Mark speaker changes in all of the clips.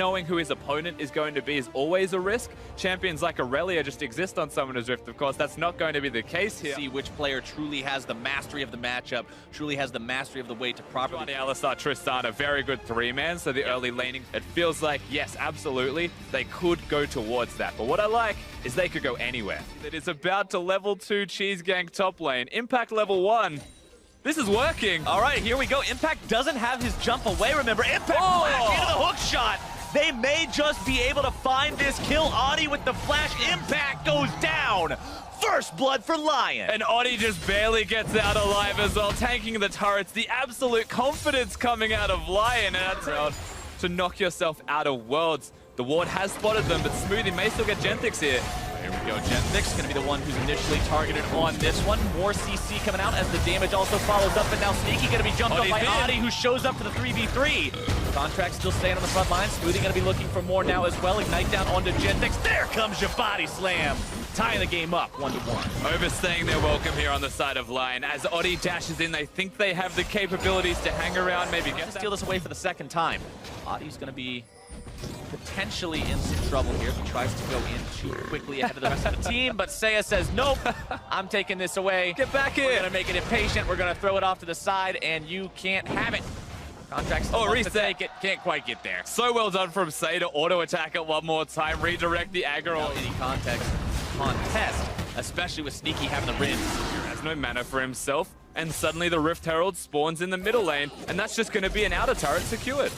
Speaker 1: Knowing who his opponent is going to be is always a risk. Champions like Aurelia just exist on Summoner's Rift, of course. That's not going to be the case here.
Speaker 2: See which player truly has the mastery of the matchup, truly has the mastery of the way to properly...
Speaker 1: Alistar, Tristan, a very good three-man, so the early laning, it feels like, yes, absolutely, they could go towards that. But what I like is they could go anywhere. It is about to level 2 Cheese Gang top lane. Impact level 1. This is working.
Speaker 2: All right, here we go. Impact doesn't have his jump away, remember. Impact flash into the hook shot. They may just be able to find this kill. Audi with the flash. Impact goes down. First blood for LYN.
Speaker 1: And Audi just barely gets out alive as well, tanking the turrets. The absolute confidence coming out of LYN. And that's out to knock yourself out of worlds. The ward has spotted them, but Smoothie may still get Genthix here.
Speaker 2: Here we go. Genthix going to be the one who's initially targeted on this one. More CC coming out as the damage also follows up. And now Sneaky going to be jumped up by Audi, who shows up for the 3v3. Contract still staying on the front line. Smoothie going to be looking for more now as well. Ignite down onto Genthix. There comes your body slam. Tying the game up 1-1.
Speaker 1: Overstaying their welcome here on the side of LYN. As Audi dashes in, they think they have the capabilities to hang around, maybe get
Speaker 2: steal this away for the second time. Audi's going to be potentially in some trouble here if he tries to go in too quickly ahead of the rest of the team, but Seiya says, nope, I'm taking this away.
Speaker 1: Get back here.
Speaker 2: We're going to make it impatient. We're going to throw it off to the side, and you can't have it. Contract still wants to take it. Can't quite get there.
Speaker 1: So well done from Seiya to auto-attack it one more time, redirect the aggro.
Speaker 2: Any contest, especially with Sneaky having the Rin.
Speaker 1: He has no mana for himself, and suddenly the Rift Herald spawns in the middle lane, and that's just going to be an outer turret secured.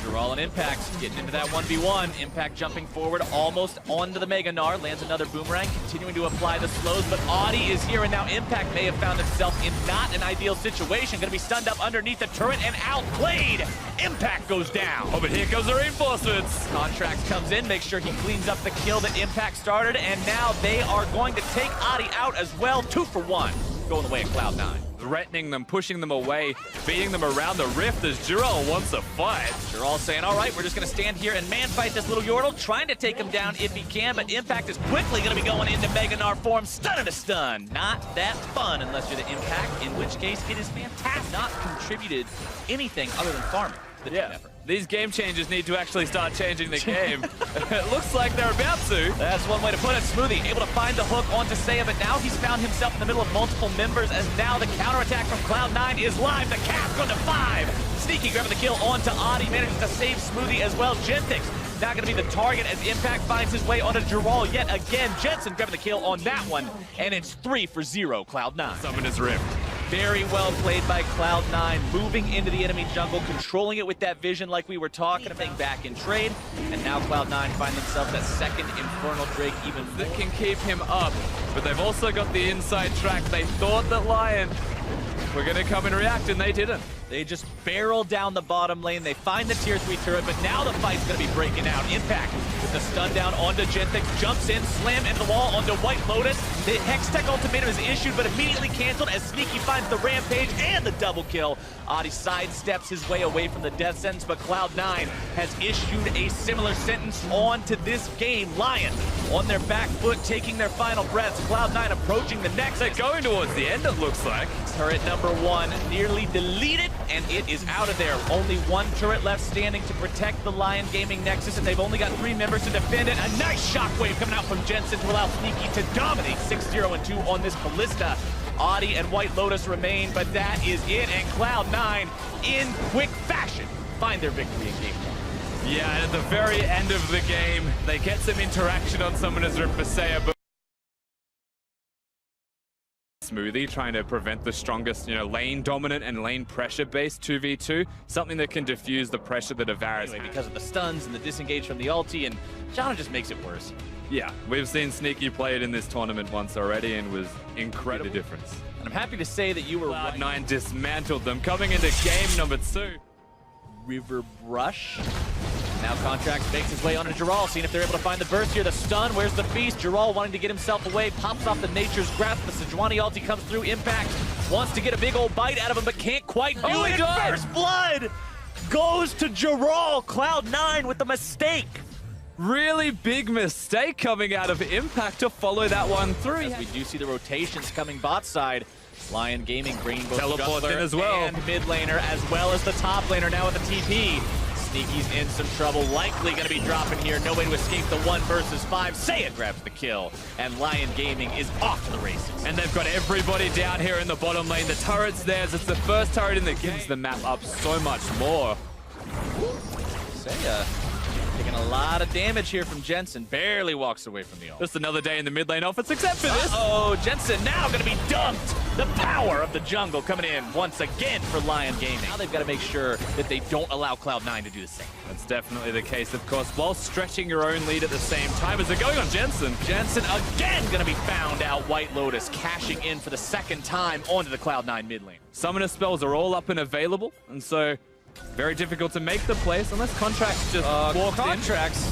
Speaker 2: Dural and Impact getting into that 1v1. Impact jumping forward almost onto the Mega Gnar. Lands another boomerang, continuing to apply the slows, but Audi is here, and now Impact may have found himself in not an ideal situation. Going to be stunned up underneath the turret and outplayed. Impact goes down.
Speaker 1: Oh, but here comes the reinforcements.
Speaker 2: Contract comes in, makes sure he cleans up the kill that Impact started, and now they are going to take Audi out as well. 2 for 1. Going the way of Cloud9.
Speaker 1: Threatening them, pushing them away, beating them around the rift as Dural wants a fight.
Speaker 2: Dural saying, all right, we're just going to stand here and man fight this little Yordle, trying to take him down if he can, but Impact is quickly going to be going into Mega Gnar form. Stun and a stun. Not that fun unless you're the Impact, in which case it is fantastic. Not contributed anything other than farming.
Speaker 1: These game changers need to actually start changing the game. It looks like they're about to.
Speaker 2: That's one way to put it. Smoothie able to find the hook onto Seiya, but now he's found himself in the middle of multiple members as now the counterattack from Cloud9 is live. The cast going to 5. Sneaky grabbing the kill onto Audi, manages to save Smoothie as well. Genthix now going to be the target as Impact finds his way onto Dural yet again. Jensen grabbing the kill on that one, and it's 3 for 0, Cloud9.
Speaker 1: Summoner's Rift.
Speaker 2: Very well played by Cloud9, moving into the enemy jungle, controlling it with that vision like we were talking about back in trade. And now Cloud9 find themselves that second Infernal Drake even more.
Speaker 1: That can keep him up, but they've also got the inside track. They thought that LYN were going to come and react, and they didn't.
Speaker 2: They just barrel down the bottom lane. They find the tier 3 turret, but now the fight's going to be breaking out. Impact with the stun down onto Genthix, jumps in, slam into the wall onto White Lotus. The Hextech ultimatum is issued, but immediately canceled as Sneaky finds the Rampage and the double kill. Audi sidesteps his way away from the death sentence, but Cloud9 has issued a similar sentence onto this game. LYN on their back foot, taking their final breaths. Cloud9 approaching the next.
Speaker 1: They're going towards the end, it looks like.
Speaker 2: Turret number 1 nearly deleted, and it is out of there. Only 1 turret left standing to protect the LYN Gaming Nexus, and they've only got 3 members to defend it. A nice shockwave coming out from Jensen to allow Sneaky to dominate 6-0 and 2 on this Ballista. Audi and White Lotus remain, but that is it, and Cloud9 in quick fashion find their victory in game 1.
Speaker 1: Yeah, and at the very end of the game, they get some interaction on Summoner's Rift for Seiya, but Smoothie trying to prevent the strongest, lane dominant and lane pressure based 2v2, something that can diffuse the pressure that Avaris
Speaker 2: anyway, because of the stuns and the disengage from the ulti, and Jana just makes it worse.
Speaker 1: Yeah, we've seen Sneaky play it in this tournament once already and was incredible difference.
Speaker 2: And I'm happy to say that you were
Speaker 1: right. Cloud9 dismantled them coming into game number 2.
Speaker 2: River Brush. Now Contract makes his way onto Dural, seeing if they're able to find the burst here. The stun, where's the feast? Dural wanting to get himself away, pops off the Nature's Grasp. The Sejuani ulti comes through. Impact wants to get a big old bite out of him, but can't quite do it. First blood goes to Dural. Cloud9 with the mistake.
Speaker 1: Really big mistake coming out of Impact to follow that one through.
Speaker 2: As we do see the rotations coming bot side. LYN Gaming bringing both
Speaker 1: teleport
Speaker 2: jungler
Speaker 1: in as well
Speaker 2: and mid laner, as well as the top laner now with the TP. Sneaky's in some trouble, likely going to be dropping here. No way to escape the 1 versus 5. Saya grabs the kill, and LYN Gaming is off to the races.
Speaker 1: And they've got everybody down here in the bottom lane. The turret's theirs. It's the first turret in the game. Gives the map up so much more.
Speaker 2: Saya taking a lot of damage here from Jensen. Barely walks away from the ult.
Speaker 1: Just another day in the mid lane offense, except for this.
Speaker 2: Oh, Jensen now going to be dumped. The power of the jungle coming in once again for LYN Gaming. Now they've got to make sure that they don't allow Cloud9 to do the same.
Speaker 1: That's definitely the case, of course, while stretching your own lead at the same time. As they're going on Jensen.
Speaker 2: Jensen again going to be found out. White Lotus cashing in for the second time onto the Cloud9 mid lane.
Speaker 1: Summoner spells are all up and available, and so very difficult to make the plays unless Contracts just walked
Speaker 2: Contracts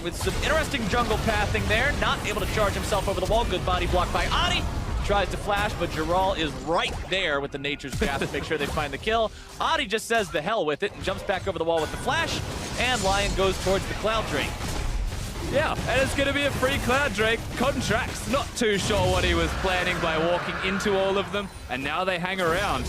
Speaker 2: with some interesting jungle pathing there. Not able to charge himself over the wall. Good body block by Adi. Tries to flash, but Giral is right there with the Nature's Grasp to make sure they find the kill. Adi just says the hell with it and jumps back over the wall with the flash, and LYN goes towards the Cloud Drake.
Speaker 1: Yeah, and it's going to be a free Cloud Drake. Contracts not too sure what he was planning by walking into all of them, and now they hang around.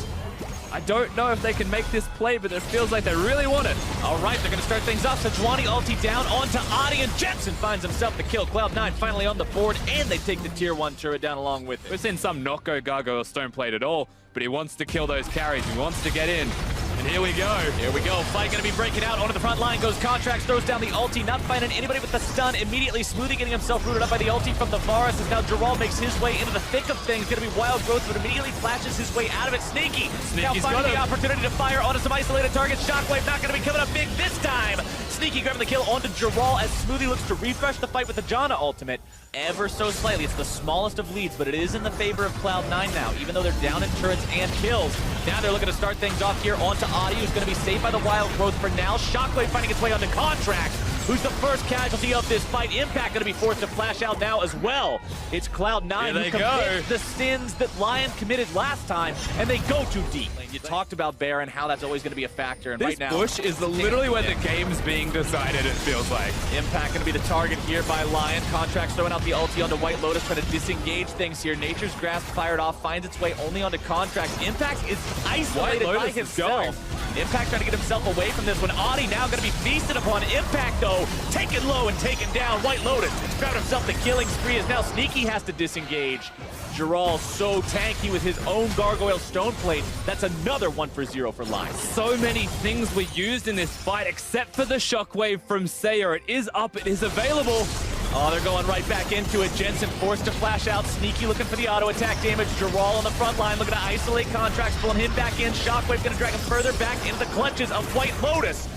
Speaker 1: I don't know if they can make this play, but it feels like they really want it.
Speaker 2: All right, they're going to start things off. Sejuani ulti down onto Adi, and Jensen finds himself the kill. Cloud9 finally on the board, and they take the tier 1 turret down along with it.
Speaker 1: We've seen some not go Gargoyle Stone Plate at all, but he wants to kill those carries. He wants to get in. And here we go.
Speaker 2: Here we go. Fight going to be breaking out. Onto the front line goes Contracts, throws down the ulti, not finding anybody with the stun. Immediately Smoothie getting himself rooted up by the ulti from the forest, as now Giral makes his way into the thick of things. Going to be Wild Growth, but immediately flashes his way out of it. Sneaky now finding the opportunity to fire onto some isolated targets. Shockwave not going to be coming up big this time. Sneaky grabbing the kill onto Giral as Smoothie looks to refresh the fight with the Janna ultimate ever so slightly. It's the smallest of leads, but it is in the favor of Cloud9 now, even though they're down in turrets and kills. Now they're looking to start things off here onto Adi, who's going to be saved by the Wild Growth for now. Shockwave finding its way onto Contract, who's the first casualty of this fight. Impact going to be forced to flash out now as well. It's Cloud9 who commit the sins that LYN committed last time, and they go too deep. You talked about Baron, how that's always going to be a factor, and
Speaker 1: this
Speaker 2: right now
Speaker 1: bush is literally where the game's being decided, it feels like.
Speaker 2: Impact going to be the target here by LYN. Contracts throwing out the ulti onto White Lotus, trying to disengage things here. Nature's Grasp fired off, finds its way only onto Contracts. Impact is isolated by himself. Impact trying to get himself away from this one. Adi now going to be feasted upon. Impact, though, taken low and taken down. White Lotus found himself the killing spree, as now Sneaky has to disengage. Giral so tanky with his own Gargoyle Stone Plate. That's another 1 for 0 for LYN.
Speaker 1: So many things were used in this fight except for the Shockwave from Saya. It is up, it is available.
Speaker 2: Oh, they're going right back into it. Jensen forced to flash out. Sneaky looking for the auto attack damage. Giral on the front line looking to isolate Contracts, pulling him back in. Shockwave going to drag him further back into the clutches of White Lotus.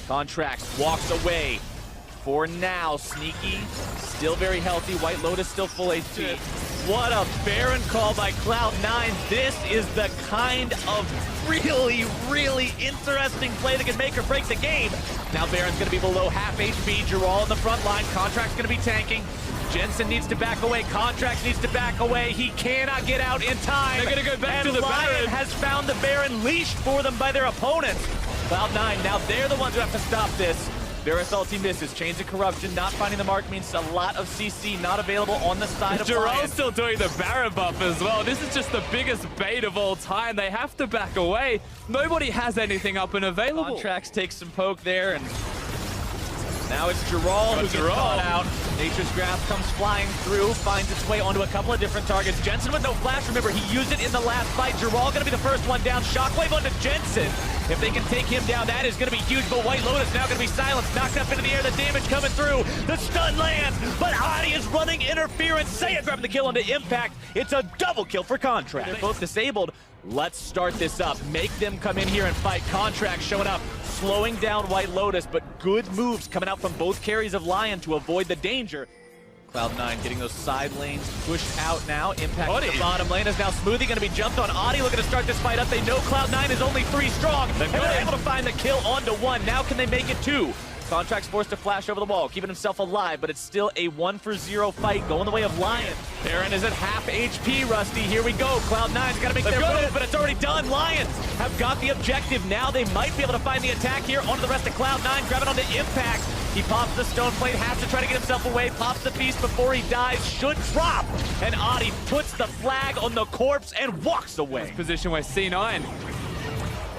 Speaker 2: Contracts walks away. For now, Sneaky still very healthy. White Lotus still full HP. What a Baron call by Cloud9. This is the kind of really, really interesting play that can make or break the game. Now Baron's going to be below half HP. Giral in the front line. Contract's going to be tanking. Jensen needs to back away. Contracts needs to back away. He cannot get out in time.
Speaker 1: They're going to go back to the
Speaker 2: LYN
Speaker 1: Baron.
Speaker 2: Has found the Baron leashed for them by their opponents. Cloud9, now they're the ones who have to stop this. Varus ulti misses. Chains of Corruption not finding the mark means a lot of CC not available on the side of LYN.
Speaker 1: Giral's still doing the Baron buff as well. This is just the biggest bait of all time. They have to back away. Nobody has anything up and available.
Speaker 2: Contracts takes some poke there, and now it's Giral who gets caught out. Nature's Grasp comes flying through, finds its way onto a couple of different targets. Jensen with no flash. Remember, he used it in the last fight. Giral going to be the first one down. Shockwave onto Jensen. If they can take him down, that is going to be huge, but White Lotus now going to be silenced, knocked up into the air, the damage coming through, the stun lands, but Adi is running interference. Saya grabbing the kill onto Impact. It's a double kill for Contract. They're both disabled. Let's start this up. Make them come in here and fight. Contract showing up, slowing down White Lotus, but good moves coming out from both carries of LYN to avoid the danger. Cloud9 getting those side lanes pushed out now. Impact to the bottom lane is now Smoothie going to be jumped on. Adi looking to start this fight up. They know Cloud9 is only 3 strong, and they're able to find the kill onto 1. Now can they make it 2? Contract's forced to flash over the wall, keeping himself alive, but it's still a 1 for 0 fight going the way of LYN. Baron is at half HP, Rusty. Here we go. Cloud9's got to make their move, but it's already done. LYN have got the objective. Now they might be able to find the attack here onto the rest of Cloud9, grabbing onto Impact. He pops the stone plate, has to try to get himself away, pops the beast before he dies, should drop. And Adi puts the flag on the corpse and walks away.
Speaker 1: Position where C9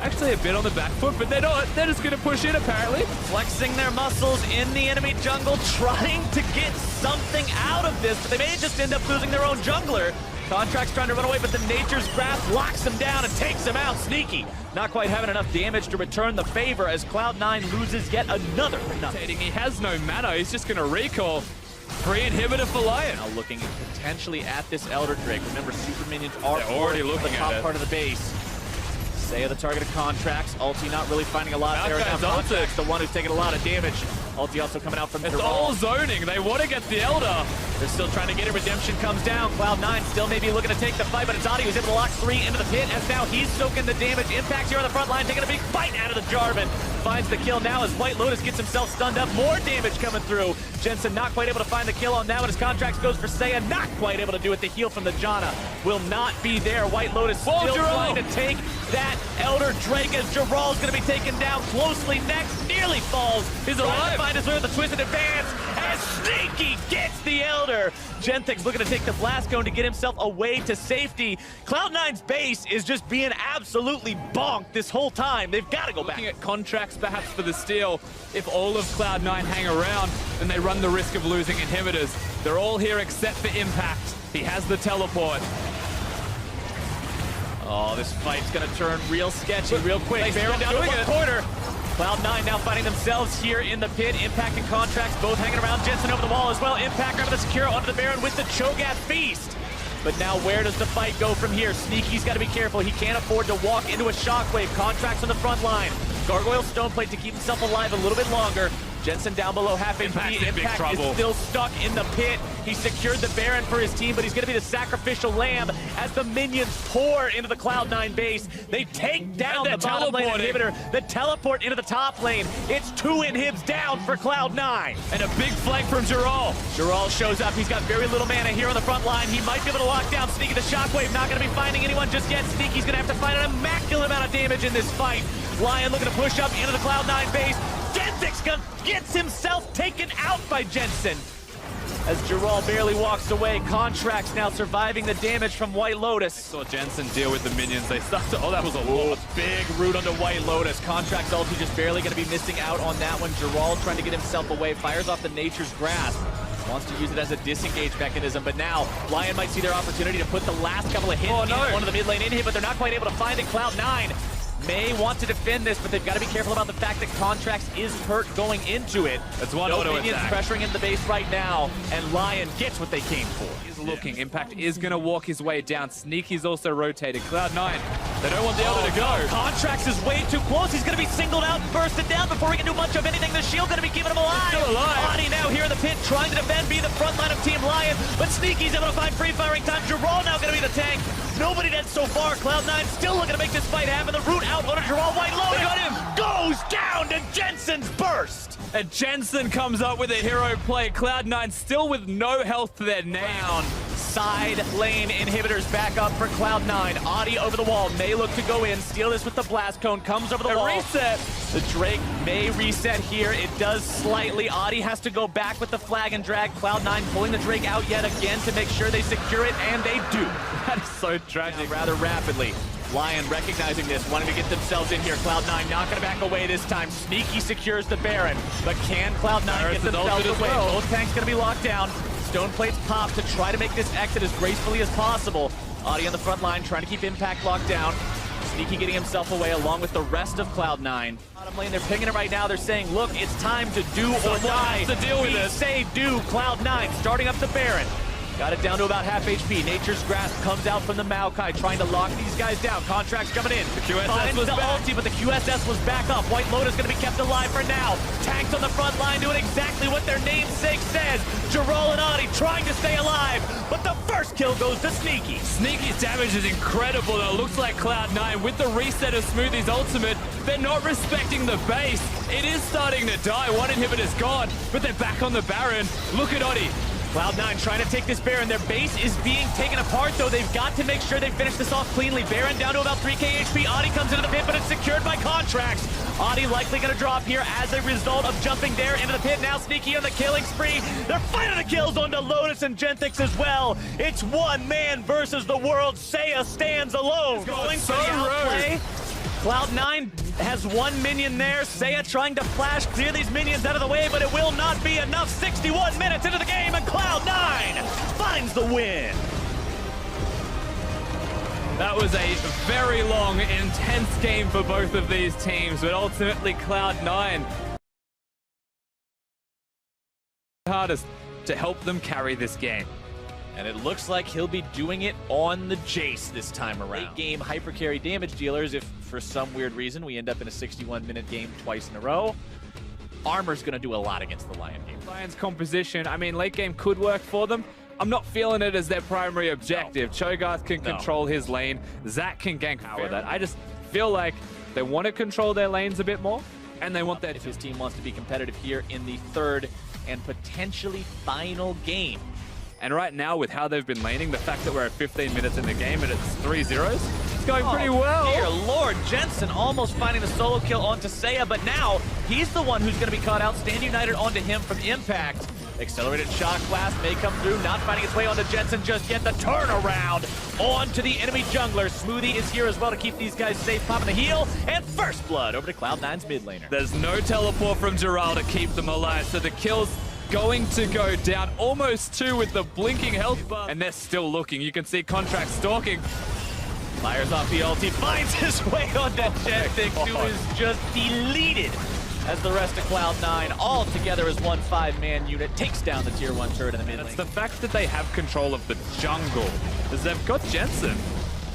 Speaker 1: Actually a bit on the back foot, but they're not. They're just going to push in, apparently.
Speaker 2: Flexing their muscles in the enemy jungle, trying to get something out of this, but they may just end up losing their own jungler. Contract's trying to run away, but the Nature's Grasp locks him down and takes him out. Sneaky not quite having enough damage to return the favor as Cloud9 loses yet another for nothing.
Speaker 1: He has no mana. He's just going to recall. Free inhibitor for LYN.
Speaker 2: Now looking potentially at this Elder Drake. Remember, super minions are
Speaker 1: already looking
Speaker 2: the top
Speaker 1: at it.
Speaker 2: part of the base. Saya the target of Contracts. Ulti not really finding a lot there. Now Contracts the one who's taking a lot of damage. Ulti also coming out from
Speaker 1: It's
Speaker 2: Dural.
Speaker 1: all zoning. They want to get the Elder.
Speaker 2: They're still trying to get it. Redemption comes down. Cloud9 still maybe looking to take the fight, but it's Adi who's able to lock 3 into the pit as now he's soaking the damage. Impact here on the front line, taking a big bite out of the Jarvan. Finds the kill now as White Lotus gets himself stunned up. More damage coming through. Jensen not quite able to find the kill on that one as Contracts goes for Saya. Not quite able to do it. The heal from the Janna will not be there. White Lotus still trying to take that Elder Drake as Jiral's going to be taken down closely next. Nearly falls. He's alive. To find his way with the twisted advance as Sneaky gets the Elder. Genthix looking to take the Blast Cone to get himself away to safety. Cloud9's base is just being absolutely bonked this whole time. They've got to go back.
Speaker 1: Looking at Contracts perhaps for the steal. If all of Cloud9 hang around, then they run the risk of losing inhibitors. They're all here except for Impact. He has the teleport.
Speaker 2: Oh, this fight's gonna turn real sketchy real quick. Baron down to one corner. Cloud9 now finding themselves here in the pit. Impact and Contracts both hanging around. Jensen over the wall as well. Impact out of the secure onto the Baron with the Cho'Gath Feast. But now where does the fight go from here? Sneaky's got to be careful. He can't afford to walk into a shockwave. Contracts on the front line. Gargoyle Stoneplate to keep himself alive a little bit longer. Jensen down below half HP. Impact is still stuck in the pit. He secured the Baron for his team, but he's going to be the sacrificial lamb as the minions pour into the Cloud9 base. They take down the bottom lane inhibitor. The teleport into the top lane. It's 2 inhibs down for Cloud9.
Speaker 1: And a big flank from Jiral.
Speaker 2: Jiral shows up. He's got very little mana here on the front line. He might be able to lock down Sneaky. The shockwave not going to be finding anyone just yet. Sneaky's going to have to find an immaculate amount of damage in this fight. LYN looking to push up into the Cloud9 base. Genthix gets himself taken out by Jensen. As Jiral barely walks away, Contracts now surviving the damage from White Lotus.
Speaker 1: Saw Jensen deal with the minions. They stuck to, oh, that was a lot.
Speaker 2: Big root onto White Lotus. Contracts ulti just barely going to be missing out on that one. Jiral trying to get himself away, fires off the Nature's Grasp. Wants to use it as a disengage mechanism, but now LYN might see their opportunity to put the last couple of hits in one of the mid lane in here, but they're not quite able to find it. Cloud9 may want to defend this, but they've got to be careful about the fact that Contracts is hurt going into it.
Speaker 1: That's one
Speaker 2: no
Speaker 1: auto
Speaker 2: minions
Speaker 1: attack.
Speaker 2: pressuring in the base right now, and LYN gets what they came for.
Speaker 1: He's looking. Impact is going to walk his way down. Sneaky's also rotated. Cloud9, they don't want the Elder to go.
Speaker 2: Contracts is way too close. He's going to be singled out and bursted down before he can do much of anything. The shield going to be keeping him alive.
Speaker 1: Still alive.
Speaker 2: Adi now here in the pit trying to defend, be the front line of Team LYN, but Sneaky's able to find free firing time. Jiral now going to be the tank. Nobody dead so far. Cloud9 still looking to make this fight happen. The root out on a Jiral. White Lotus
Speaker 1: got him.
Speaker 2: Goes down to Jensen's burst.
Speaker 1: And Jensen comes up with a hero play. Cloud9 still with no health to their name.
Speaker 2: Side lane inhibitors back up for Cloud9. Adi over the wall, may look to go in, steal this with the Blast Cone, comes over the wall.
Speaker 1: Reset.
Speaker 2: The Drake may reset here. It does slightly. Adi has to go back with the flag and drag. Cloud9 pulling the Drake out yet again to make sure they secure it, and they do.
Speaker 1: That is so tragic.
Speaker 2: Rather rapidly. LYN recognizing this, wanting to get themselves in here. Cloud9 not going to back away this time. Sneaky secures the Baron, but can Cloud9 get themselves away? Both tanks going to be locked down. Stone plates pop to try to make this exit as gracefully as possible. Adi on the front line trying to keep Impact locked down. Sneaky getting himself away along with the rest of Cloud9. Bottom lane, they're pinging it right now. They're saying, look, it's time to do or die.
Speaker 1: To deal with
Speaker 2: we
Speaker 1: this.
Speaker 2: say do. Cloud9 starting up the Baron. Got it down to about half HP. Nature's Grasp comes out from the Maokai, trying to lock these guys down. Contracts coming in.
Speaker 1: The QSS
Speaker 2: Finds
Speaker 1: was
Speaker 2: the
Speaker 1: back.
Speaker 2: ulti, but the QSS was back up. White Lotus going to be kept alive for now. Tanks on the front line doing exactly what their namesake says. Jiral and Adi trying to stay alive, but the first kill goes to Sneaky.
Speaker 1: Sneaky's damage is incredible, though. It looks like Cloud9, with the reset of Smoothie's ultimate, they're not respecting the base. It is starting to die. One inhibitor's gone, but they're back on the Baron. Look at Adi.
Speaker 2: Cloud9 trying to take this Baron. Their base is being taken apart, though. They've got to make sure they finish this off cleanly. Baron down to about 3k HP. Adi comes into the pit, but it's secured by Contracts. Adi likely going to drop here as a result of jumping there into the pit. Now Sneaky on the killing spree. They're finding the kills onto Lotus and Genthix as well. It's one man versus the world. Saya stands alone.
Speaker 1: Going
Speaker 2: for
Speaker 1: so
Speaker 2: the outplay. Cloud9 has one minion there. Seiya trying to flash, clear these minions out of the way, but it will not be enough. 61 minutes into the game, and Cloud9 finds the win.
Speaker 1: That was a very long, intense game for both of these teams, but ultimately Cloud9 hardest to help them carry this game.
Speaker 2: And it looks like he'll be doing it on the Jace this time around. Late game hyper carry damage dealers, if for some weird reason we end up in a 61-minute game twice in a row, Armor's going to do a lot against the Lion game.
Speaker 1: Lion's composition, I mean, late game could work for them. I'm not feeling it as their primary objective. No. Cho'Gath can control his lane. Zach can gank power that. I just feel like they want to control their lanes a bit more, and they want that.
Speaker 2: If his team wants to be competitive here in the third and potentially final game.
Speaker 1: And right now, with how they've been laning, the fact that we're at 15 minutes in the game and it's 3-0, it's going pretty well.
Speaker 2: Dear Lord, Jensen almost finding the solo kill onto Seiya, but now he's the one who's going to be caught out. Stand United onto him from Impact. Accelerated Shock Blast may come through, not finding its way onto Jensen just yet. The turnaround onto the enemy jungler. Smoothie is here as well to keep these guys safe, popping the heal. And first blood over to Cloud9's mid laner.
Speaker 1: There's no teleport from Giral to keep them alive, so the kill's going to go down. Almost 2 with the blinking health bar. And they're still looking. You can see Contract stalking.
Speaker 2: Fires off the ulti, finds his way onto Jetix, who is just deleted as the rest of Cloud9, all together as one 5-man unit, takes down the tier 1 turret in the mid lane.
Speaker 1: It's the fact that they have control of the jungle, as they've got Jensen.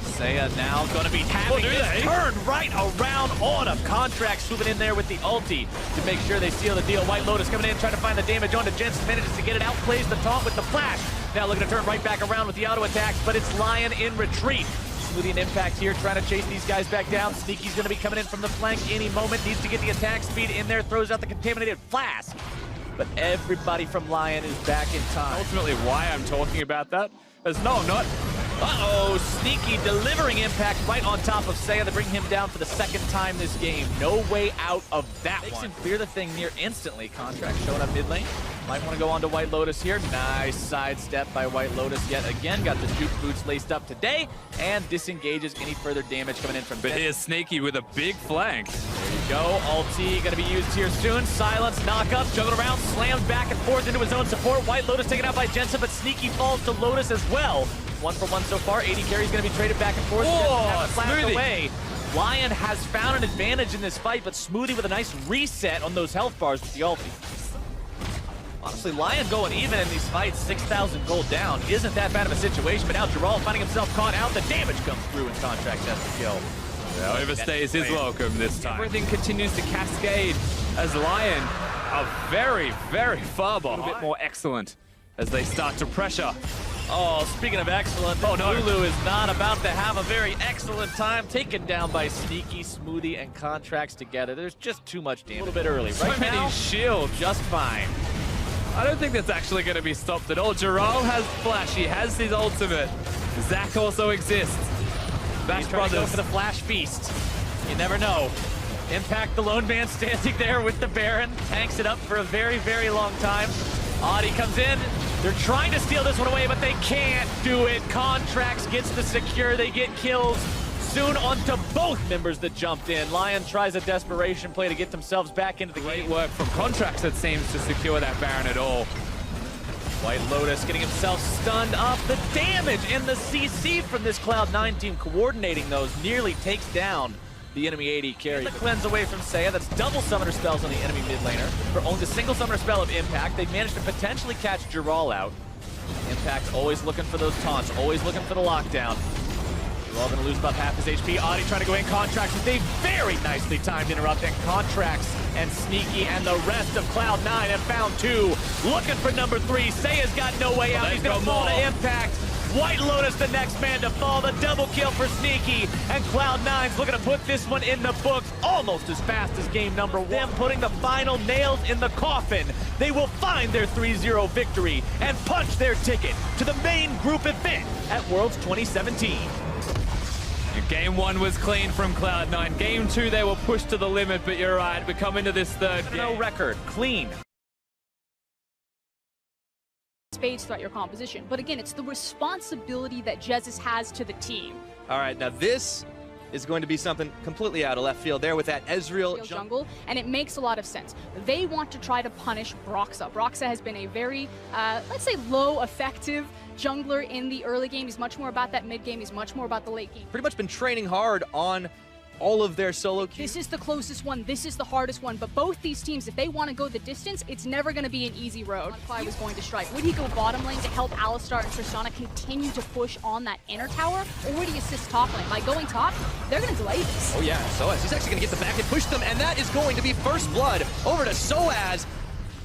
Speaker 2: Seiya now going to be having his turn right around on him. Contract swooping in there with the ulti to make sure they seal the deal. White Lotus coming in, trying to find the damage onto Jensen. Manages to get it out, plays the taunt with the flash. Now looking to turn right back around with the auto attacks, but it's Lion in retreat. Smoothie and Impact here, trying to chase these guys back down. Sneaky's going to be coming in from the flank any moment. Needs to get the attack speed in there, throws out the contaminated flask. But everybody from Lion is back in time.
Speaker 1: Ultimately, why I'm talking about that is no, I'm not.
Speaker 2: Uh-oh, Sneaky delivering Impact right on top of Seiya to bring him down for the second time this game. No way out of that one. Makes him clear the thing near instantly. Contract showing up mid lane. Might want to go on to White Lotus here. Nice sidestep by White Lotus yet again. Got the juke boots laced up today and disengages any further damage coming in from
Speaker 1: But here's Sneaky with a big flank.
Speaker 2: There you go. Ulti going to be used here soon. Silence, knock up, juggled around, slams back and forth into his own support. White Lotus taken out by Jensen, but Sneaky falls to Lotus as well. 1 for 1 so far. 80 carry is going to be traded back and forth.
Speaker 1: Smoothie
Speaker 2: away. Lion has found an advantage in this fight, but Smoothie with a nice reset on those health bars with the ulti. Honestly, Lion going even in these fights, 6,000 gold down. Isn't that bad of a situation, but now Giral finding himself caught out. The damage comes through and Contract has the kill.
Speaker 1: Yeah, overstays his welcome this time. Everything continues to cascade as Lion are very, very far behind. A bit more excellent as they start to pressure.
Speaker 2: Oh, speaking of excellent, Lulu is not about to have a very excellent time. Taken down by Sneaky, Smoothie, and Contracts together. There's just too much damage. A little bit early.
Speaker 1: So many shields.
Speaker 2: Just fine.
Speaker 1: I don't think that's actually going to be stopped at all. Giral has Flash. He has his ultimate. Zach also exists.
Speaker 2: Bash Brothers go for the Flash Feast. You never know. Impact, the lone man standing there with the Baron. Tanks it up for a very, very long time. Audi comes in. They're trying to steal this one away, but they can't do it. Contracts gets the secure. They get kills soon onto both members that jumped in. Lion tries a desperation play to get themselves back into the game.
Speaker 1: Great work from Contracts that seems to secure that Baron at all.
Speaker 2: White Lotus getting himself stunned up. The damage and the CC from this Cloud9 team coordinating those nearly takes down the enemy AD carry. The cleanse away from Seiya. That's double summoner spells on the enemy mid laner. For only a single summoner spell of Impact, they've managed to potentially catch Giral out. Impact always looking for those taunts, always looking for the lockdown. Giral going to lose about half his HP. Audi trying to go in. Contracts with a very nicely timed interrupt, and Contracts and Sneaky and the rest of Cloud9 have found 2. Looking for number 3. Seiya's got no way out. He's going to fall to Impact. White Lotus the next man to fall. The double kill for Sneaky, and Cloud9's looking to put this one in the books almost as fast as game number 1. Them putting the final nails in the coffin. They will find their 3-0 victory and punch their ticket to the main group event at Worlds 2017.
Speaker 1: Game 1 was clean from Cloud9. Game 2, they were pushed to the limit, but you're right, we come into this third game.
Speaker 2: No record, clean.
Speaker 3: Spades throughout your composition. But again, it's the responsibility that Jesus has to the team.
Speaker 4: All right, now this is going to be something completely out of left field there with that Ezreal
Speaker 3: jungle, and it makes a lot of sense. They want to try to punish Broxah. Broxah has been a very, let's say, low effective jungler in the early game. He's much more about that mid game. He's much more about the late game.
Speaker 4: Pretty much been training hard on all of their solo queues.
Speaker 3: This is the closest one. This is the hardest one. But both these teams, if they want to go the distance, it's never going to be an easy road. Clyde was going to strike. Would he go bottom lane to help Alistar and Tristana continue to push on that inner tower? Or would he assist top lane? By going top, they're going to delay this.
Speaker 4: Oh yeah, Soaz, he's actually going to get the back and push them, and that is going to be first blood over to Soaz.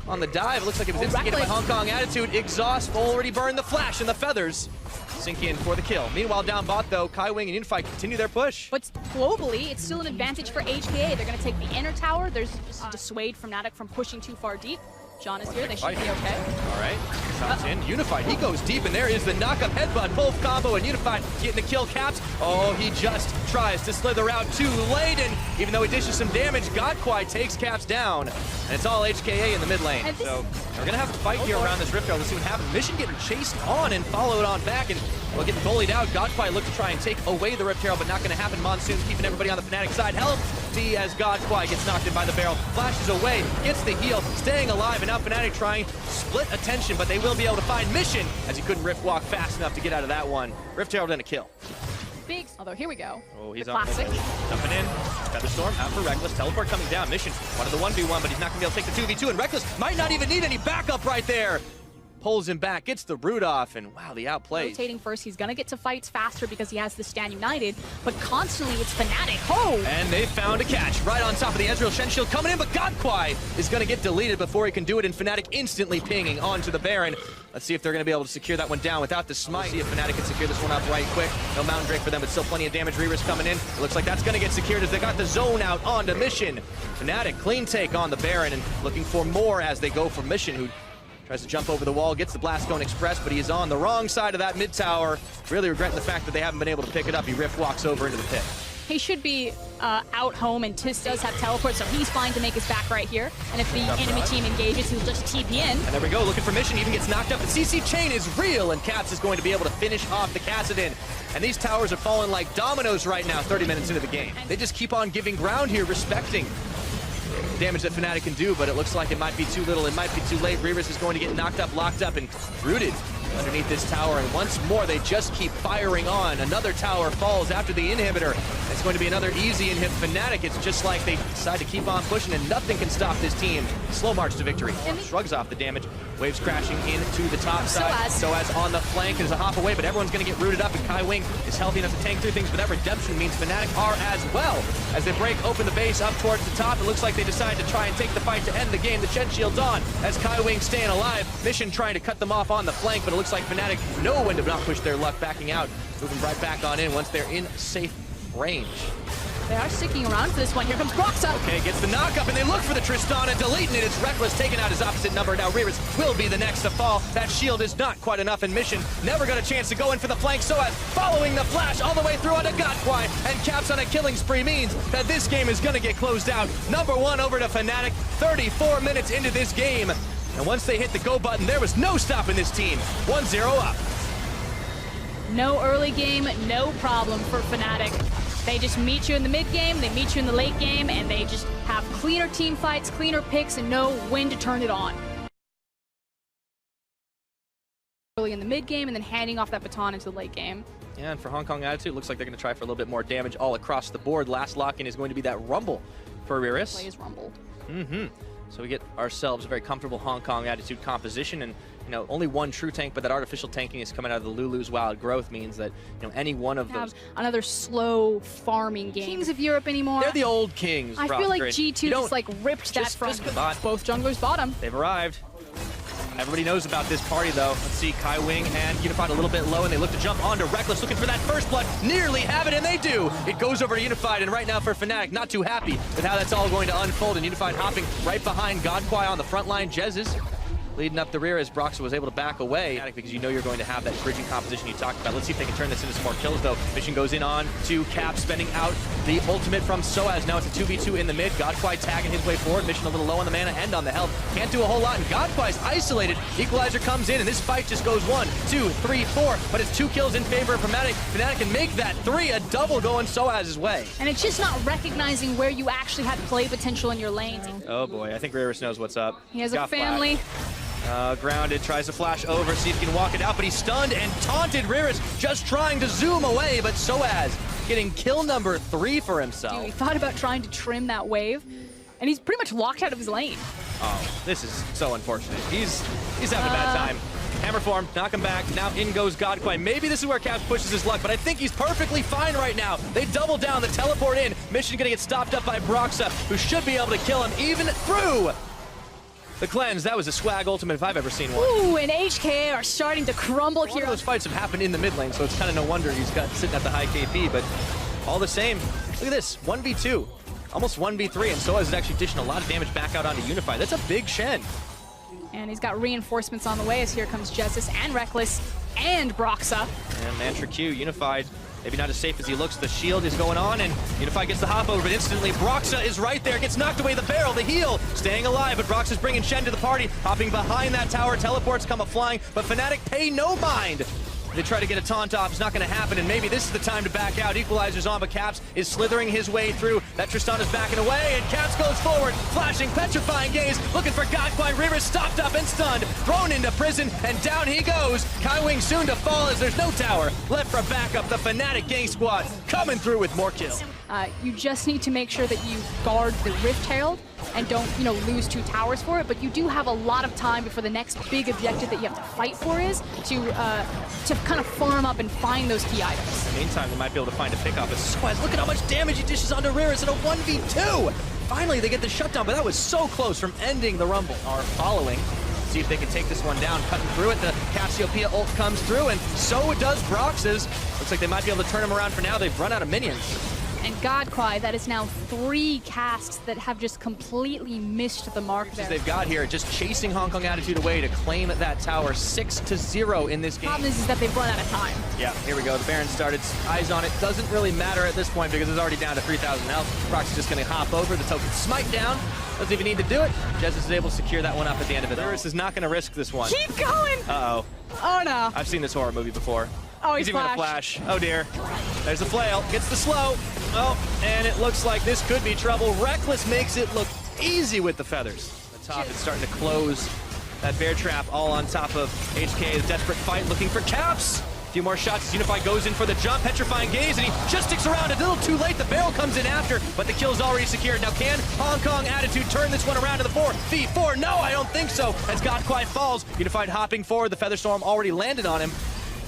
Speaker 4: On the dive, it looks like it was instigated by Hong Kong Attitude. Exhaust already burned the flash and the feathers. Sink in for the kill. Meanwhile, down bot though, Kaiwing and Unified continue their push.
Speaker 3: But globally, it's still an advantage for HKA. They're going to take the inner tower. There's dissuade Fnatic from pushing too far deep. John is here. They should be okay.
Speaker 4: All right. Comes in. Unified. He goes deep, and there is the knock-up headbutt. Both combo, and Unified getting the kill caps. Oh, he just tries to slither out too late, and even though he dishes some damage, Godquai takes caps down. And it's all HKA in the mid lane. So we're going to have to fight here around this Rift Herald. Let's see what happens. Mission getting chased on and followed on back, and we'll get bullied out. Godquai look to try and take away the Rift Herald, but not going to happen. Monsoon keeping everybody on the Fnatic side. Healthy as Godquai gets knocked in by the barrel. Flashes away, gets the heal, staying alive, and now Fnatic trying to split attention, but they will be able to find Mission as he couldn't Rift Walk fast enough to get out of that one. Rift Herald and a kill.
Speaker 3: Big, although here we go.
Speaker 4: Oh, he's
Speaker 3: the classic.
Speaker 4: Jumping in. Featherstorm out for Reckless. Teleport coming down. Mission one of the 1v1, but he's not going to be able to take the 2v2, and Reckless might not even need any backup right there. Pulls him back, gets the root off, and wow, the outplays.
Speaker 3: Rotating first, he's going to get to fights faster because he has the Stand United, but constantly it's Fnatic. Oh!
Speaker 4: And they found a catch right on top of the Ezreal Shen Shield coming in, but Godquai is going to get deleted before he can do it, and Fnatic instantly pinging onto the Baron. Let's see if they're going to be able to secure that one down without the smite. See if Fnatic can secure this one up right quick. No Mountain Drake for them, but still plenty of damage. Reaver's coming in. It looks like that's going to get secured as they got the zone out onto Mission. Fnatic, clean take on the Baron, and looking for more as they go for Mission, who tries to jump over the wall, gets the Blast Cone Express, but he is on the wrong side of that mid tower. Really regretting the fact that they haven't been able to pick it up. He Rift walks over into the pit.
Speaker 3: He should be out home, and Tis does have teleport, so he's fine to make his back right here. And if the enemy team engages, he'll just TP in.
Speaker 4: And there we go, looking for Mission, even gets knocked up. The CC chain is real, and Caps is going to be able to finish off the Kassadin. And these towers are falling like dominoes right now, 30 minutes into the game. They just keep on giving ground here, respecting damage that Fnatic can do, but it looks like it might be too little, it might be too late. Reaver's is going to get knocked up, locked up, and rooted underneath this tower, and once more they just keep firing on. Another tower falls after the inhibitor. It's going to be another easy inhib. Fnatic, it's just like they decide to keep on pushing, and nothing can stop this team. Slow march to victory. Shrugs off the damage. Waves crashing into the top side. Soaz on the flank is a hop away, but everyone's going to get rooted up, and Kaiwing is healthy enough to tank through things, but that redemption means Fnatic are as well. As they break open the base up towards the top, it looks like they decide to try and take the fight to end the game. The Chen Shield's on as Kaiwing staying alive. Mission trying to cut them off on the flank, but it looks like Fnatic know when to not push their luck, backing out, moving right back on in once they're in safe range.
Speaker 3: They are sticking around for this one. Here comes Broxah.
Speaker 4: Okay, gets the knockup, and they look for the Tristana, deleting it. It's Reckless taking out his opposite number. Now Reaver's will be the next to fall. That shield is not quite enough, and Mission never got a chance to go in for the flank. Soaz following the flash all the way through onto Godquai, and Caps on a killing spree means that this game is going to get closed out. Number one over to Fnatic, 34 minutes into this game. And once they hit the go button, there was no stopping this team. 1-0 up.
Speaker 3: No early game, no problem for Fnatic. They just meet you in the mid game, they meet you in the late game, and they just have cleaner team fights, cleaner picks, and know when to turn it on. Early in the mid game, and then handing off that baton into the late game.
Speaker 4: Yeah, and for Hong Kong Attitude, looks like they're going to try for a little bit more damage all across the board. Last lock-in is going to be that Rumble for Riris.
Speaker 3: Play is rumbled.
Speaker 4: So we get ourselves a very comfortable Hong Kong Attitude composition, and you know, only one true tank, but that artificial tanking is coming out of the Lulu's Wild Growth means that, you know, any one of those.
Speaker 3: Another slow farming game. Kings of Europe anymore.
Speaker 4: They're the old kings.
Speaker 3: I feel like G2 just like ripped that from both junglers bottom.
Speaker 4: They've arrived. Everybody knows about this party, though. Let's see, Kaiwing and Unified a little bit low, and they look to jump onto Reckless, looking for that first blood. Nearly have it, and they do. It goes over to Unified, and right now for Fnatic, not too happy with how that's all going to unfold, and Unified hopping right behind Godquai on the front line. Jez is leading up the rear as Broxah was able to back away, because you know you're going to have that bridging composition you talked about. Let's see if they can turn this into some more kills, though. Mission goes in on to Cap, spending out the ultimate from Soaz. Now it's a 2v2 in the mid. Godquai tagging his way forward. Mission a little low on the mana and on the health. Can't do a whole lot, and Godquai's isolated. Equalizer comes in, and this fight just goes 1, 2, 3, 4, but it's 2 kills in favor of Fnatic. Fnatic can make that 3, a double going Soaz's way.
Speaker 3: And it's just not recognizing where you actually had play potential in your lanes.
Speaker 4: Oh boy, I think Rarus knows what's up.
Speaker 3: He has a family.
Speaker 4: Grounded, tries to flash over, see if he can walk it out, but he's stunned and taunted. Rarus just trying to zoom away, but Soaz getting kill number 3 for himself.
Speaker 3: Dude, he thought about trying to trim that wave, and he's pretty much locked out of his lane.
Speaker 4: Oh, this is so unfortunate. He's having a bad time. Hammer form, knock him back. Now in goes Godquai. Maybe this is where Caps pushes his luck, but I think he's perfectly fine right now. They double down, the teleport in. Mission gonna get stopped up by Broxah, who should be able to kill him even through the cleanse. That was a swag ultimate if I've ever seen one.
Speaker 3: Ooh, and H2K are starting to crumble here.
Speaker 4: Those fights have happened in the mid lane, so it's kind of no wonder he's got sitting at the high KP, but all the same, look at this, 1v2, almost 1v3, and Soaz is actually dishing a lot of damage back out onto Unified. That's a big Shen.
Speaker 3: And he's got reinforcements on the way as here comes Jessus and Reckless and Broxah.
Speaker 4: And Mantra Q, Unified, maybe not as safe as he looks. The shield is going on, and Unified gets the hop over, but instantly Broxah is right there, gets knocked away the barrel, the heal, staying alive, but Broxah's bringing Shen to the party, hopping behind that tower, teleports come a-flying, but Fnatic pay no mind. They try to get a taunt off, it's not going to happen, and maybe this is the time to back out. Equalizer's on, but Caps is slithering his way through. That Tristan is backing away, and Caps goes forward, flashing, petrifying gaze, looking for Godquai. Rivers stopped up and stunned, thrown into prison, and down he goes. Kaiwing soon to fall as there's no tower left for backup. The Fnatic gang squad coming through with more kills.
Speaker 3: You just need to make sure that you guard the Rift Herald and don't, lose 2 towers for it, but you do have a lot of time before the next big objective that you have to fight for is to kind of farm up and find those key items.
Speaker 4: In the meantime, they might be able to find a pick off as Soaz. Look at how much damage he dishes onto Rarus in a 1v2! Finally, they get the shutdown, but that was so close from ending the Rumble. Are following. See if they can take this one down. Cutting through it, the Cassiopeia ult comes through, and so does Broxah's. Looks like they might be able to turn him around for now. They've run out of minions.
Speaker 3: And Godquai, that is now 3 casts that have just completely missed the mark there.
Speaker 4: They've got here, just chasing Hong Kong Attitude away to claim that tower 6-0 in this game.
Speaker 3: The problem is that they've run out of time.
Speaker 4: Yeah, here we go. The Baron started, eyes on it. Doesn't really matter at this point because it's already down to 3,000 health. Brock's just going to hop over, the token smite down. Doesn't even need to do it. Jessus is able to secure that one up at the end of it. Rarus is not going to risk this one.
Speaker 3: Keep going!
Speaker 4: Uh-oh.
Speaker 3: Oh no.
Speaker 4: I've seen this horror movie before.
Speaker 3: Oh,
Speaker 4: he's even gonna flash. Oh dear. There's the flail. Gets the slow. Oh, and it looks like this could be trouble. Reckless makes it look easy with the feathers. The top is starting to close that bear trap all on top of H2K. The desperate fight looking for Caps. A few more shots as Unified goes in for the jump. Petrifying gaze, and he just sticks around a little too late. The barrel comes in after, but the kill's already secured. Now can Hong Kong Attitude turn this one around to the 4v4? No, I don't think so. As Godquai falls, Unified hopping forward. The Featherstorm already landed on him.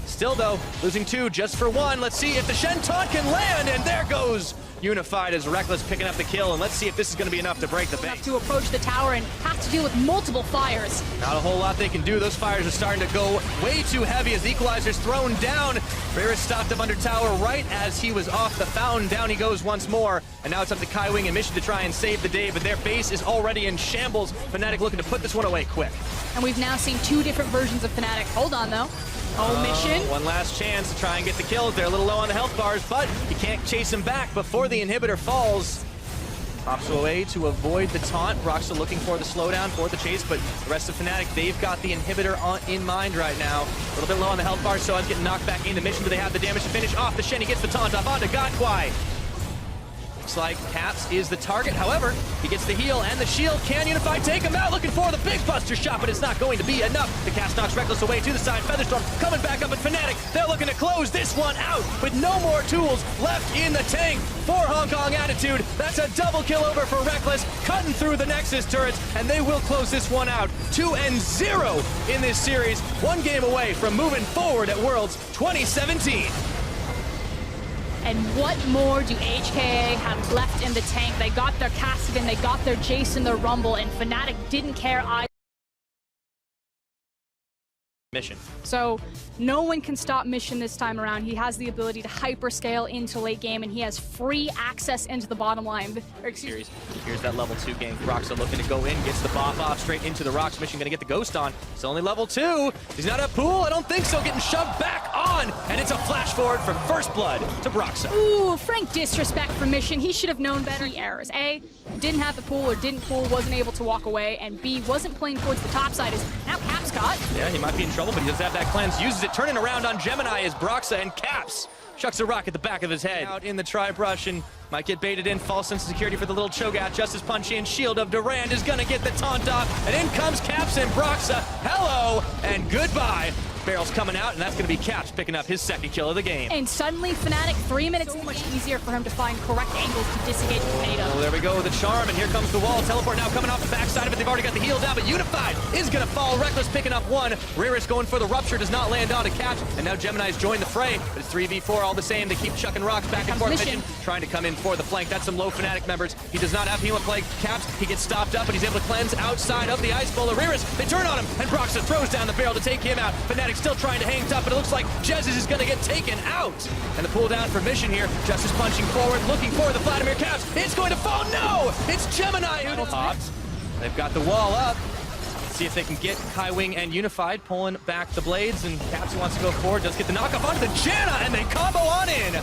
Speaker 4: Still, though, losing 2 just for 1. Let's see if the Shen taunt can land, and there goes Unified as Reckless picking up the kill, and let's see if this is going to be enough to break the bank.
Speaker 3: Have to approach the tower and have to deal with multiple fires.
Speaker 4: Not a whole lot they can do. Those fires are starting to go way too heavy as the Equalizer's thrown down. Rarus stopped up under tower right as he was off the fountain. Down he goes once more, and now it's up to Kaiwing and Mission to try and save the day, but their base is already in shambles. Fnatic looking to put this one away quick.
Speaker 3: And we've now seen 2 different versions of Fnatic. Hold on, though. Mission.
Speaker 4: One last chance to try and get the kills. They're a little low on the health bars, but he can't chase him back before the inhibitor falls. Pops away to avoid the taunt. Broxah looking for the slowdown for the chase, but the rest of Fnatic, they've got the inhibitor in mind right now. A little bit low on the health bars, so I'm getting knocked back into Mission, but they have the damage to finish off the Shen. He gets the taunt off onto Godquai. Looks like Caps is the target. However, he gets the heal and the shield. Can Unified take him out? Looking for the big buster shot, but it's not going to be enough. The cast knocks Reckless away to the side. Featherstorm coming back up at Fnatic. They're looking to close this one out with no more tools left in the tank for Hong Kong Attitude. That's a double kill over for Reckless, cutting through the Nexus turrets, and they will close this one out. 2-0 in this series. 1 game away from moving forward at Worlds 2017.
Speaker 3: And what more do H2K have left in the tank? They got their Kassadin, they got their Jason, their Rumble, and Fnatic didn't care either.
Speaker 2: Mission.
Speaker 3: So no one can stop Mission this time around. He has the ability to hyperscale into late game, and he has free access into the bottom line.
Speaker 2: Series. Here's that level 2 game. Broxah looking to go in, gets the bop off straight into the rocks. Mission gonna get the ghost on. It's only level 2. He's not at pool. I don't think so. Getting shoved back on, and it's a flash forward from First Blood to Broxah.
Speaker 3: Ooh, frank disrespect for Mission. He should have known better. Errors. A, didn't have the pool or didn't pool, wasn't able to walk away, and B, wasn't playing towards the top side. Is now Caps got.
Speaker 2: Yeah, he might be in trouble, but he does have that cleanse. Uses it, turning around on Gemini as Broxah and Caps chucks a rock at the back of his head. Out in the tri-brush and might get baited in. False sense of security for the little Cho'Gath. Justice punch in. Shield of Durand is gonna get the taunt off. And in comes Caps and Broxah. Hello and goodbye. Barrel's coming out, and that's gonna be Caps picking up his second kill of the game.
Speaker 3: And suddenly Fnatic, 3 minutes, so much easier for him to find correct angles to disengage the tornado.
Speaker 2: Oh, there we go with the charm, and here comes the wall. Teleport now coming off the backside of it. They've already got the heal down, but Unified is gonna fall. Reckless picking up one. Reris going for the rupture, does not land on a Caps, and now Gemini's joined the fray, but it's 3v4 all the same. They keep chucking rocks back and forth. Mission trying to come in for the flank. That's some low Fnatic members. He does not have healing plague. Caps, he gets stopped up, but he's able to cleanse outside of the ice bowl. Reris, they turn on him, and Broxah throws down the barrel to take him out. Fnatic still trying to hang tough, but it looks like Jesus is going to get taken out. And the pull down for Mission here. Justice punching forward, looking for the Vladimir Caps. It's going to fall. No! It's Gemini who popped. They've got the wall up. Let's see if they can get Kaiwing and Unified pulling back the blades. And Caps wants to go forward, does get the knockoff onto the Janna, and they combo on in.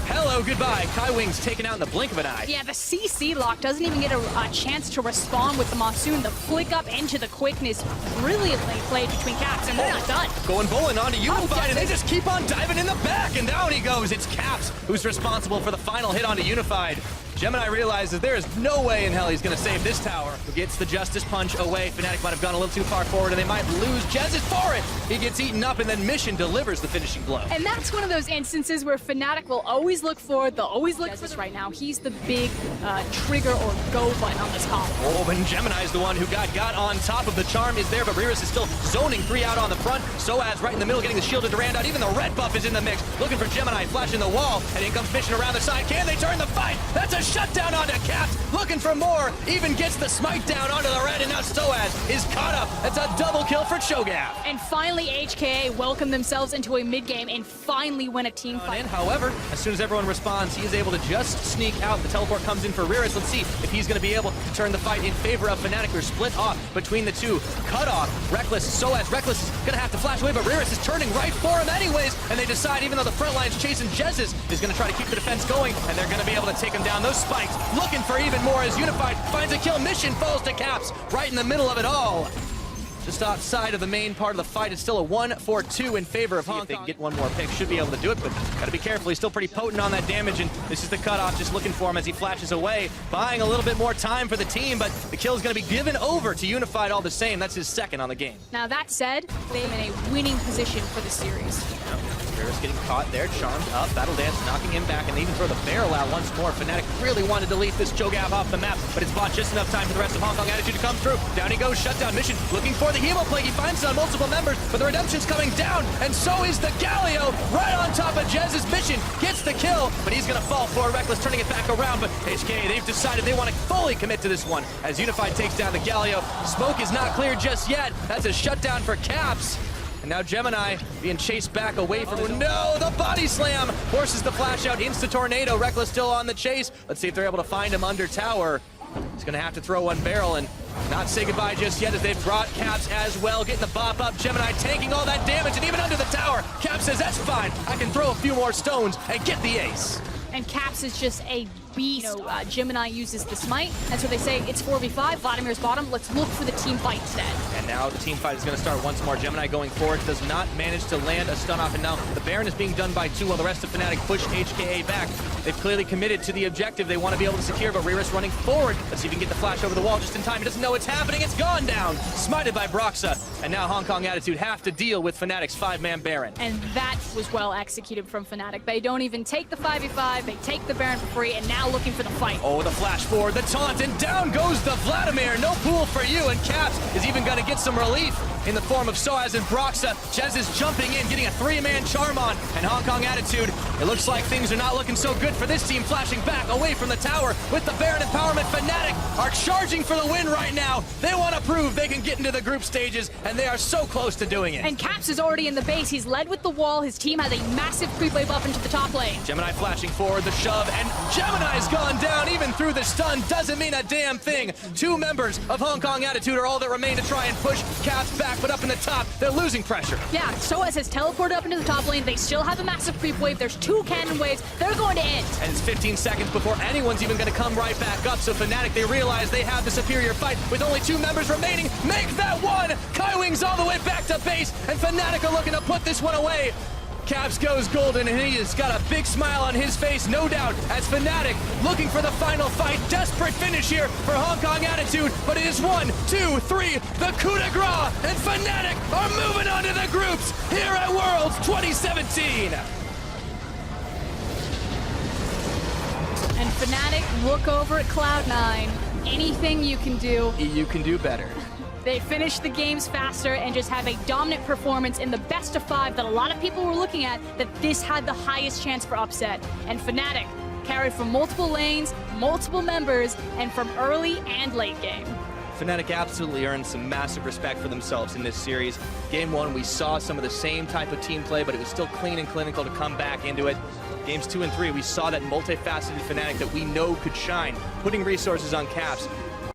Speaker 2: Hello, goodbye. Kaiwing's taken out in the blink of an eye.
Speaker 3: Yeah, the CC lock doesn't even get a chance to respond with the Monsoon. The flick up into the quickness, brilliantly played between Caps, and they're not done.
Speaker 2: Going bowling onto Unified, and they just keep on diving in the back, and down he goes. It's Caps who's responsible for the final hit onto Unified. Gemini realizes there is no way in hell he's going to save this tower. Gets the Justice punch away. Fnatic might have gone a little too far forward, and they might lose. Jez is for it. He gets eaten up, and then Mission delivers the finishing blow.
Speaker 3: And that's one of those instances where Fnatic will always look forward. They'll always look for this right now. He's the big trigger or go button on this comp.
Speaker 2: Oh, and Gemini's the one who got on top of the charm is there, but Reris is still zoning 3 out on the front. Soaz right in the middle, getting the shield of Durand out. Even the red buff is in the mix. Looking for Gemini, flashing the wall, and in comes Mission around the side. Can they turn the fight? That's a shutdown onto Caps. Looking for more. Even gets the smite down onto the red, and now Soaz is caught up. That's a double kill for Cho'Gath.
Speaker 3: And finally, H2K welcome themselves into a mid-game and finally win a team fight.
Speaker 2: However, as soon as everyone responds, he is able to just sneak out. The teleport comes in for Reris. Let's see if he's going to be able to turn the fight in favor of Fnatic. They're split off between the two. Cut off. Reckless. Soaz. Reckless is going to have to flash away, but Reris is turning right for him anyways. And they decide, even though the front line's chasing Jez's, is going to try to keep the defense going, and they're going to be able to take him down. Those spikes looking for even more as Unified finds a kill. Mission falls to Caps right in the middle of it all. Just outside of the main part of the fight, it's still a 1-4-2 in favor of Hong Kong. If they can get one more pick, should be able to do it, but gotta be careful. He's still pretty potent on that damage, and this is the cutoff, just looking for him as he flashes away, buying a little bit more time for the team, but the kill is gonna be given over to Unified all the same. That's his second on the game.
Speaker 3: Now that said, they're in a winning position for the series.
Speaker 2: Reris getting caught there, charmed up, Battle Dance knocking him back, and they even throw the barrel out once more. Fnatic really wanted to delete this Cho'Gath off the map, but it's bought just enough time for the rest of Hong Kong Attitude to come through. Down he goes, shutdown Mission, looking for the Hemo Plague. He finds it on multiple members, but the Redemption's coming down, and so is the Galio right on top of Jez's. Mission gets the kill, but he's gonna fall for Reckless, turning it back around, but HK, they've decided they want to fully commit to this one as Unified takes down the Galio. Smoke is not clear just yet. That's a shutdown for Caps. And now Gemini being chased back away from... Oh no, the body slam forces the flash out, insta-tornado. Reckless still on the chase. Let's see if they're able to find him under tower. He's gonna have to throw one barrel and not say goodbye just yet as they've brought Caps as well. Getting the bop up, Gemini tanking all that damage, and even under the tower, Caps says, that's fine. I can throw a few more stones and get the ace.
Speaker 3: And Caps is just a beast. Gemini uses the smite, and so they say it's 4v5, Vladimir's bottom, let's look for the team fight instead.
Speaker 2: And now the team fight is going to start once more. Gemini going forward, does not manage to land a stun off, and now the Baron is being done by 2 while the rest of Fnatic push HKA back. They've clearly committed to the objective they want to be able to secure, but Reris running forward. Let's see if he can get the flash over the wall just in time. He doesn't know it's happening. It's gone down. Smited by Broxah. And now Hong Kong Attitude have to deal with Fnatic's 5-man Baron.
Speaker 3: And that was well executed from Fnatic. They don't even take the 5v5, they take the Baron for free, and now looking for the fight.
Speaker 2: Oh, the flash forward, the taunt, and down goes the Vladimir. No pool for you, and Caps is even going to get some relief in the form of Soaz and Broxah. Jez is jumping in, getting a 3-man charm on, and Hong Kong Attitude. It looks like things are not looking so good for this team, flashing back away from the tower with the Baron empowerment. Fnatic are charging for the win right now. They want to prove they can get into the group stages, and
Speaker 4: and they are so close to doing it.
Speaker 3: And Caps is already in the base. He's led with the wall. His team has a massive creep wave up into the top lane.
Speaker 4: Gemini flashing forward, the shove, and Gemini's gone down even through the stun. Doesn't mean a damn thing. 2 members of Hong Kong Attitude are all that remain to try and push Caps back, but up in the top, they're losing pressure.
Speaker 3: Yeah, Soaz has teleported up into the top lane. They still have a massive creep wave. There's 2 cannon waves. They're going to end.
Speaker 4: And it's 15 seconds before anyone's even going to come right back up. So Fnatic, they realize they have the superior fight with only 2 members remaining. Make that one! Kaiwing's all the way back to base, and Fnatic are looking to put this one away. Caps goes golden, and he has got a big smile on his face, no doubt, as Fnatic looking for the final fight. Desperate finish here for Hong Kong Attitude, but it is 1, 2, 3, the coup de grace, and Fnatic are moving on to the groups here at Worlds 2017.
Speaker 3: And Fnatic look over at Cloud9. Anything you can do.
Speaker 4: You can do better.
Speaker 3: They finish the games faster and just have a dominant performance in the best of 5 that a lot of people were looking at, that this had the highest chance for upset. And Fnatic carried from multiple lanes, multiple members, and from early and late game.
Speaker 4: Fnatic absolutely earned some massive respect for themselves in this series. Game 1, we saw some of the same type of team play, but it was still clean and clinical to come back into it. Games 2 and 3, we saw that multifaceted Fnatic that we know could shine, putting resources on Caps,